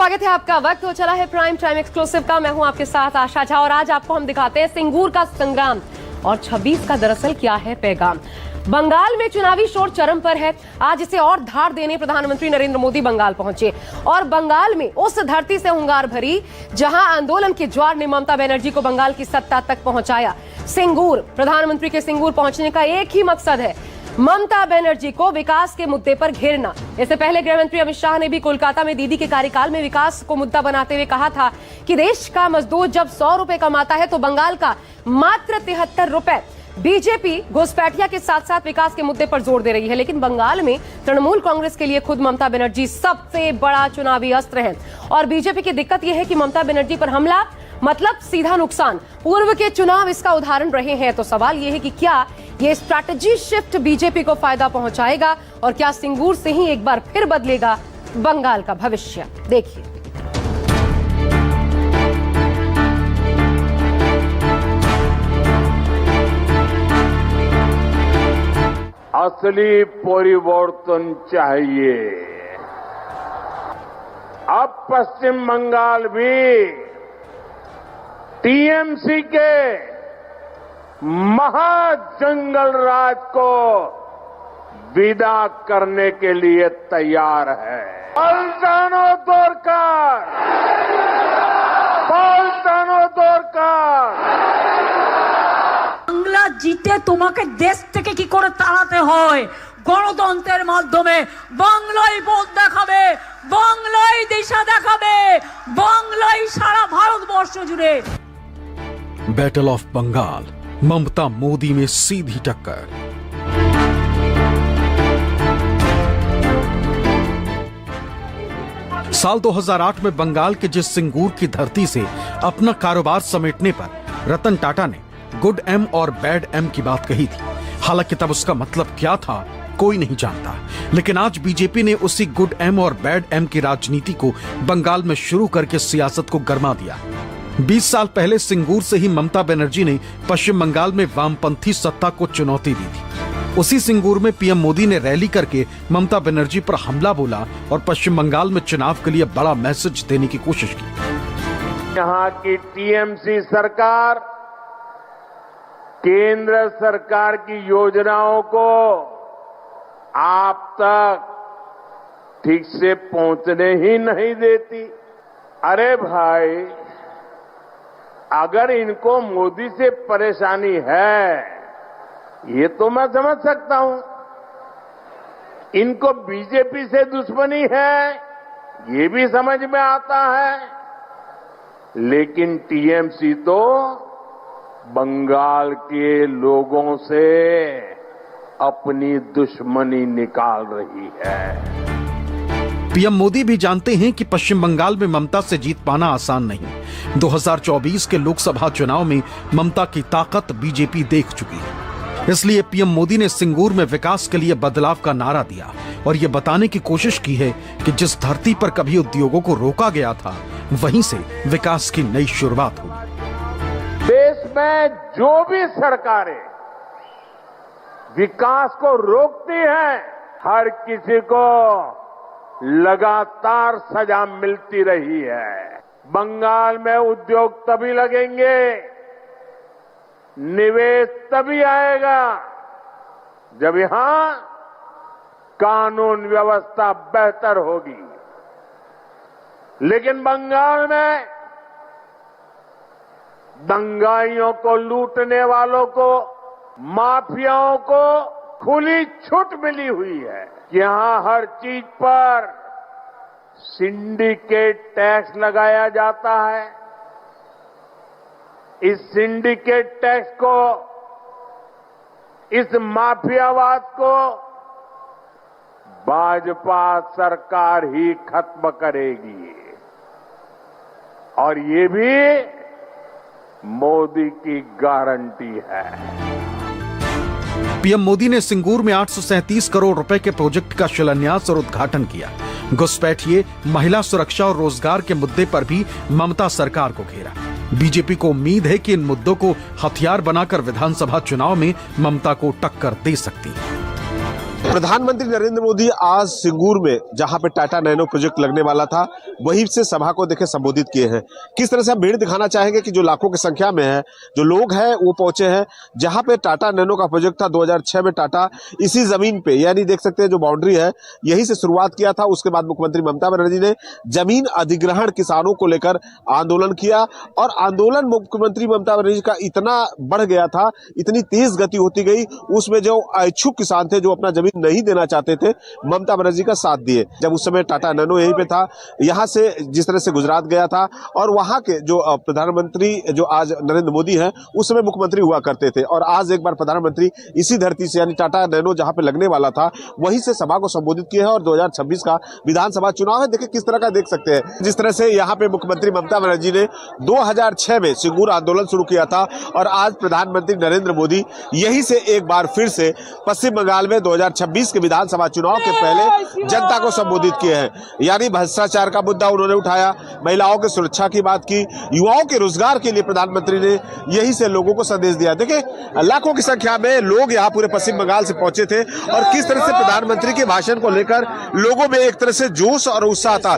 स्वागत है आपका। वक्त हो चला है प्राइम टाइम एक्सक्लूसिव का। मैं हूं आपके साथ आशा झा और आज आपको हम दिखाते हैं सिंगूर का संग्राम और 26 का दरअसल क्या है पैगाम। बंगाल में चुनावी शोर चरम पर है। आज इसे और धार देने प्रधानमंत्री नरेंद्र मोदी बंगाल पहुंचे और बंगाल में उस धरती से हुंकार भरी जहां आंदोलन के ज्वार ने ममता बनर्जी को बंगाल की सत्ता तक पहुंचाया। सिंगूर, प्रधानमंत्री के सिंगूर पहुंचने का एक ही मकसद है, ममता बनर्जी को विकास के मुद्दे पर घेरना। इससे पहले गृह मंत्री अमित शाह ने भी कोलकाता में दीदी के कार्यकाल में विकास को मुद्दा बनाते हुए कहा था कि देश का मजदूर जब 100 रुपए कमाता है तो बंगाल का मात्र 73 रुपए। बीजेपी घुसपैठिया के साथ साथ विकास के मुद्दे पर जोर दे रही है, लेकिन बंगाल में तृणमूल कांग्रेस के लिए खुद ममता बनर्जी सबसे बड़ा चुनावी अस्त्र है। और बीजेपी की दिक्कत यह है कि ममता बनर्जी पर हमला मतलब सीधा नुकसान। पूर्व के चुनाव इसका उदाहरण रहे हैं। तो सवाल यह है कि क्या ये स्ट्रैटेजी शिफ्ट बीजेपी को फायदा पहुंचाएगा और क्या सिंगूर से ही एक बार फिर बदलेगा बंगाल का भविष्य। देखिए। असली परिवर्तन चाहिए। अब पश्चिम बंगाल भी टीएमसी के महाजंगल राज को विदा करने के लिए तैयार है। पलटानो दरकार, पलटानो दरकार। বাংলা জিতে তোমাকে দেশ থেকে কি করে তাড়াতে হয়, গণতন্ত্রের মাধ্যমে। বাংলাই পথ দেখাবে, বাংলাই দিশা দেখাবে, বাংলাই সারা ভারতবর্ষ জুড়ে। बैटल ऑफ बंगाल, ममता मोदी में सीधी टक्कर। साल 2008 में बंगाल के जिस सिंगूर की धरती से अपना कारोबार समेटने पर रतन टाटा ने गुड एम और बैड एम की बात कही थी। हालांकि तब उसका मतलब क्या था कोई नहीं जानता, लेकिन आज बीजेपी ने उसी गुड एम और बैड एम की राजनीति को बंगाल में शुरू करके सियासत को गरमा दिया। 20 साल पहले सिंगूर से ही ममता बनर्जी ने पश्चिम बंगाल में वामपंथी सत्ता को चुनौती दी थी। उसी सिंगूर में पीएम मोदी ने रैली करके ममता बनर्जी पर हमला बोला और पश्चिम बंगाल में चुनाव के लिए बड़ा मैसेज देने की कोशिश की। यहाँ की टीएमसी सरकार केंद्र सरकार की योजनाओं को आप तक ठीक से पहुंचने ही नहीं देती। अरे भाई, अगर इनको मोदी से परेशानी है ये तो मैं समझ सकता हूं, इनको बीजेपी से दुश्मनी है ये भी समझ में आता है, लेकिन टीएमसी तो बंगाल के लोगों से अपनी दुश्मनी निकाल रही है। पीएम मोदी भी जानते हैं कि पश्चिम बंगाल में ममता से जीत पाना आसान नहीं। 2024 के लोकसभा चुनाव में ममता की ताकत बीजेपी देख चुकी है। इसलिए पीएम मोदी ने सिंगूर में विकास के लिए बदलाव का नारा दिया और ये बताने की कोशिश की है कि जिस धरती पर कभी उद्योगों को रोका गया था वहीं से विकास की नई शुरुआत होगी। देश में जो भी सरकारें विकास को रोकती हैं, हर किसी को लगातार सजा मिलती रही है। बंगाल में उद्योग तभी लगेंगे, निवेश तभी आएगा जब यहां कानून व्यवस्था बेहतर होगी। लेकिन बंगाल में दंगाइयों को, लूटने वालों को, माफियाओं को खुली छूट मिली हुई है। यहां हर चीज पर सिंडिकेट टैक्स लगाया जाता है। इस सिंडिकेट टैक्स को, इस माफियावाद को भाजपा सरकार ही खत्म करेगी और ये भी मोदी की गारंटी है। पीएम मोदी ने सिंगूर में 837 करोड़ रुपए के प्रोजेक्ट का शिलान्यास और उद्घाटन किया। घुसपैठिए, महिला सुरक्षा और रोजगार के मुद्दे पर भी ममता सरकार को घेरा। बीजेपी को उम्मीद है कि इन मुद्दों को हथियार बनाकर विधानसभा चुनाव में ममता को टक्कर दे सकती है। प्रधानमंत्री नरेंद्र मोदी आज सिंगूर में जहां पे टाटा नैनो प्रोजेक्ट लगने वाला था वहीं से सभा को देखे संबोधित किए हैं। किस तरह से हम भीड़ दिखाना चाहेंगे कि जो लाखों की संख्या में है, जो लोग हैं वो पहुंचे हैं जहां पे टाटा नैनो का प्रोजेक्ट था। 2006 में टाटा इसी जमीन पे, यानी देख सकते हैं जो बाउंड्री है, यहीं से शुरुआत किया था। उसके बाद मुख्यमंत्री ममता बनर्जी ने जमीन अधिग्रहण किसानों को लेकर आंदोलन किया और आंदोलन मुख्यमंत्री ममता बनर्जी का इतना बढ़ गया था, इतनी तेज गति होती गई, उसमें जो इच्छुक किसान थे जो अपना जमीन नहीं देना चाहते थे, ममता बनर्जी का साथ दिए। जब उस समय टाटा नैनो यहीं पे था, यहां से जिस तरह से गुजरात गया था और वहां के जो प्रधानमंत्री जो आज नरेंद्र मोदी हैं उस समय मुख्यमंत्री हुआ करते थे और आज एक बार प्रधानमंत्री इसी धरती से यानी टाटा नैनो जहां पे लगने वाला था वहीं से सभा को संबोधित किया है। और 2026 का विधानसभा चुनाव है, देखिए किस तरह का देख सकते हैं। जिस तरह से यहाँ पे मुख्यमंत्री ममता बनर्जी ने 2006 में सिंगूर आंदोलन शुरू किया था और आज प्रधानमंत्री नरेंद्र मोदी यहीं से एक बार फिर से पश्चिम बंगाल में 2026 के विधानसभा चुनाव के पहले जनता को संबोधित किए हैं। यानी भ्रष्टाचार का मुद्दा उन्होंने उठाया, महिलाओं की सुरक्षा की बात की, युवाओं के रोजगार के लिए प्रधानमंत्री ने यही से लोगों को संदेश दिया। देखिए लाखों की संख्या में लोग यहाँ पूरे पश्चिम बंगाल से पहुंचे थे और किस तरह से प्रधानमंत्री के भाषण को लेकर लोगों में एक तरह से जोश और उत्साह था।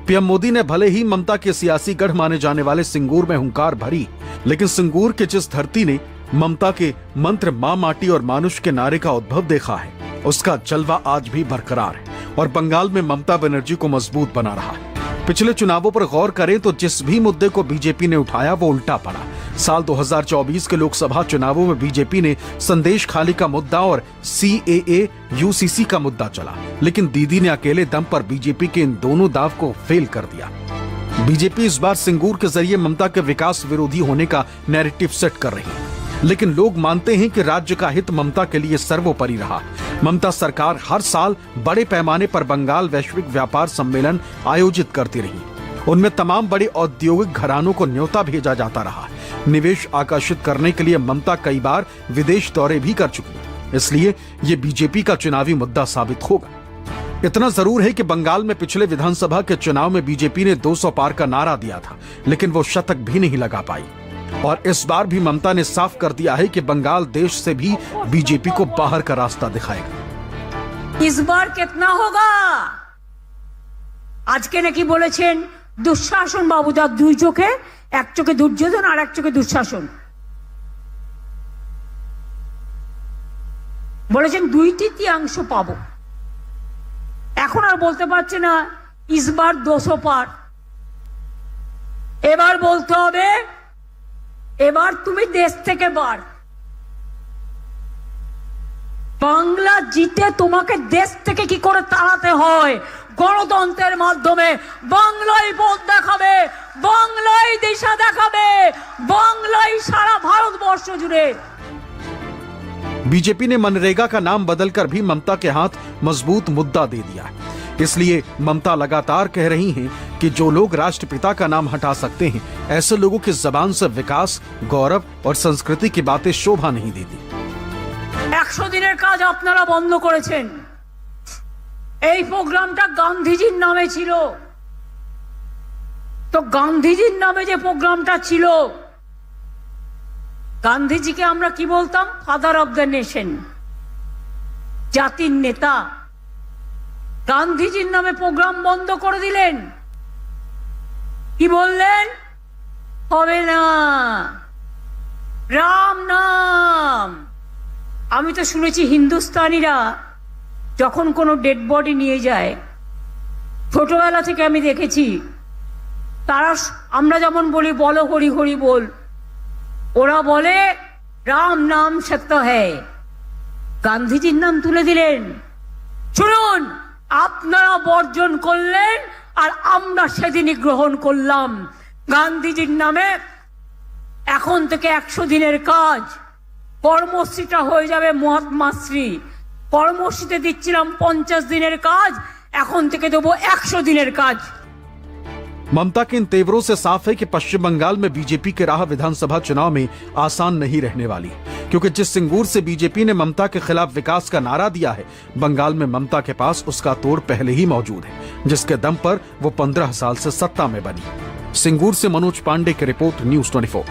पीएम मोदी ने भले ही ममता के सियासी गढ़ माने जाने वाले सिंगूर में हुंकार भरी, लेकिन सिंगूर के जिस धरती ने ममता के मंत्र मां माटी और मानुष के नारे का उद्भव देखा है, उसका जलवा आज भी बरकरार है और बंगाल में ममता बनर्जी को मजबूत बना रहा है। पिछले चुनावों पर गौर करें तो जिस भी मुद्दे को बीजेपी ने उठाया वो उल्टा पड़ा। साल 2024 के लोकसभा चुनावों में बीजेपी ने संदेश खाली का मुद्दा और CAA UCC का मुद्दा चला, लेकिन दीदी ने अकेले दम पर बीजेपी के इन दोनों दाव को फेल कर दिया। बीजेपी इस बार सिंगूर के जरिए ममता के विकास विरोधी होने का नैरेटिव सेट कर रही है, लेकिन लोग मानते हैं कि राज्य का हित ममता के लिए सर्वोपरि रहा। ममता सरकार हर साल बड़े पैमाने पर बंगाल वैश्विक व्यापार सम्मेलन आयोजित करती रही। उनमें तमाम बड़े औद्योगिक घरानों को न्योता भेजा जाता रहा। निवेश आकर्षित करने के लिए ममता कई बार विदेश दौरे भी कर चुकी है, इसलिए ये बीजेपी का चुनावी मुद्दा साबित होगा। इतना जरूर है कि बंगाल में पिछले विधानसभा के चुनाव में बीजेपी ने 200 पार का नारा दिया था, लेकिन वो शतक भी नहीं लगा पाई। और इस बार भी ममता ने साफ कर दिया है कि बंगाल देश से भी बीजेपी को बाहर का रास्ता दिखाएगा। इस बार कितना होगा? आज के नाकी बोलेছেন दुशासन बाबूदा দুই চোখে, এক চোখে দুর্যোধন আর এক চোখে দুঃশাসন। বলেছেন 2/3 পাবো। এখন আর বলতে পারছে না इस बार 200 পার। এবার বলতে হবে এবার তুমি দেশ থেকে বার। বাংলা জিতে তোমাকে দেশ থেকে কি করে তাড়াতে হয়, গণতন্ত্রের মাধ্যমে বাংলাই পথ দেখাবে, বাংলাই দিশা দেখাবে, বাংলাই সারা ভারতবর্ষ জুড়ে। बीजेपी ने मनरेगा का नाम बदलकर भी ममता के हाथ मजबूत मुद्दा दे दिया है। इसलिए ममता लगातार कह रही हैं कि जो लोग राष्ट्रपिता का नाम हटा सकते हैं, ऐसे लोगों की जबान से विकास, गौरव और संस्कृति की बातें शोभा नहीं देती। 100 দিনের কাজ আপনারা বন্ধ করেছেন। এই প্রোগ্রামটা গান্ধীজির নামে ছিল, তো গান্ধীজির নামে যে প্রোগ্রামটা ছিল, গান্ধীজিকে আমরা কি বলতাম? ফাদার অফ দ্য নেশন, জাতির নেতা। গান্ধীজির নামে প্রোগ্রাম বন্ধ করে দিলেন। কি বললেন? হবে না, রাম নাম। আমি তো শুনেছি হিন্দুস্তানিরা যখন কোনো ডেড বডি নিয়ে যায়, ছোটবেলা থেকে আমি দেখেছি, তারা আমরা যেমন বলি বলো হরি হরি বল, ওরা বলে রাম নাম সত্য হ্যায়। গান্ধীজির নাম তুলে দিলেন। শুনুন, আপনারা বর্জন করলেন আর আমরা সেদিনই গ্রহণ করলাম। গান্ধীজির নামে এখন থেকে 100 দিনের কাজ, কর্মশ্রীটা হয়ে যাবে মহাত্মাশ্রী। কর্মশ্রীতে দিচ্ছিলাম 50 দিনের কাজ, এখন থেকে দেবো 100 দিনের কাজ। ममता के इन तेवरों से साफ है कि पश्चिम बंगाल में बीजेपी के राह विधानसभा चुनाव में आसान नहीं रहने वाली, क्योंकि जिस सिंगूर से बीजेपी ने ममता के खिलाफ विकास का नारा दिया है, बंगाल में ममता के पास उसका तोड़ पहले ही मौजूद है, जिसके दम पर वो 15 साल से सत्ता में बनी। सिंगूर से मनोज पांडे की रिपोर्ट, न्यूज़ 24।